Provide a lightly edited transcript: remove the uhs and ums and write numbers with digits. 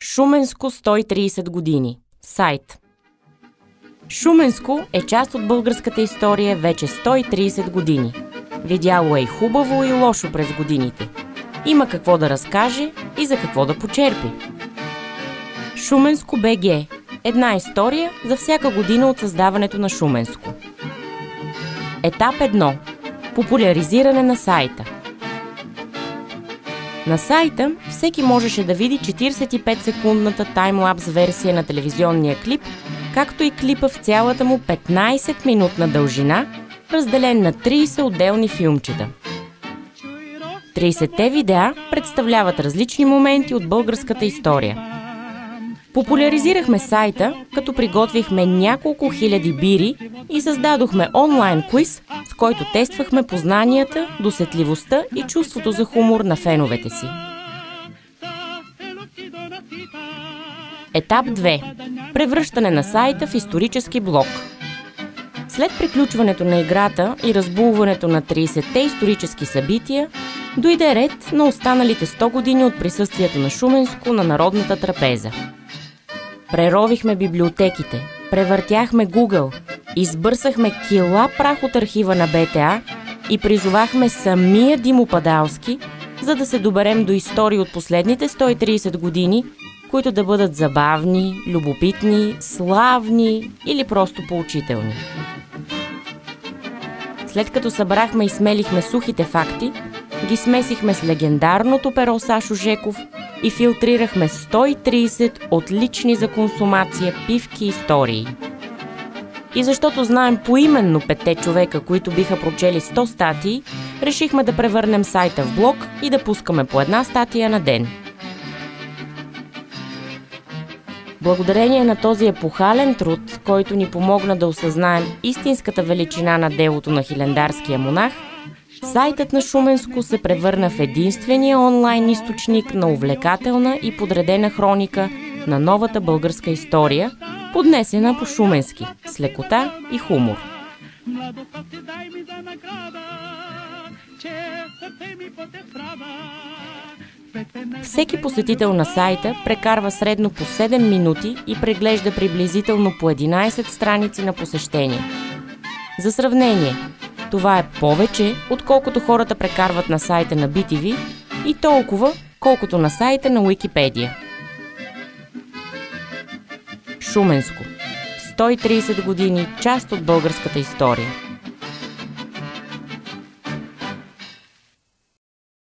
Шуменско 130 години. Сайт. Шуменско е част от българската история вече 130 години. Видяло е и хубаво, и лошо през годините. Има какво да разкаже и за какво да почерпи. Шуменско БГ. Една история за всяка година от създаването на Шуменско. Етап 1. Популяризиране на сайта. На сайта всеки можеше да види 45-секундната таймлапс версия на телевизионния клип, както и клипа в цялата му 15-минутна дължина, разделен на 30 отделни филмчета. 30-те видеа представляват различни моменти от българската история. Популяризирахме сайта, като приготвихме няколко хиляди бири и създадохме онлайн квиз, с който тествахме познанията, досетливостта и чувството за хумор на феновете си. Етап 2. Превръщане на сайта в исторически блок. След приключването на играта и разбулването на 30-те исторически събития, дойде ред на останалите 100 години от присъствието на Шуменско на народната трапеза. Преровихме библиотеките, превъртяхме Google, избърсахме кила прах от архива на БТА и призовахме самия Димо Падалски, за да се доберем до истории от последните 130 години, които да бъдат забавни, любопитни, славни или просто поучителни. След като събрахме и смелихме сухите факти, ги смесихме с легендарното перо Сашо Жеков и филтрирахме 130 отлични за консумация пивки истории. И защото знаем поименно 5 човека, които биха прочели 100 статии, решихме да превърнем сайта в блог и да пускаме по една статия на ден. Благодарение на този епохален труд, който ни помогна да осъзнаем истинската величина на делото на хилендарския монах, сайтът на Шуменско се превърна в единствения онлайн източник на увлекателна и подредена хроника на новата българска история, поднесена по шуменски, с лекота и хумор. Всеки посетител на сайта прекарва средно по 7 минути и преглежда приблизително по 11 страници на посещение. За сравнение, това е повече, отколкото хората прекарват на сайта на BTV и толкова, колкото на сайта на Уикипедия. Шуменско. 130 години, част от българската история.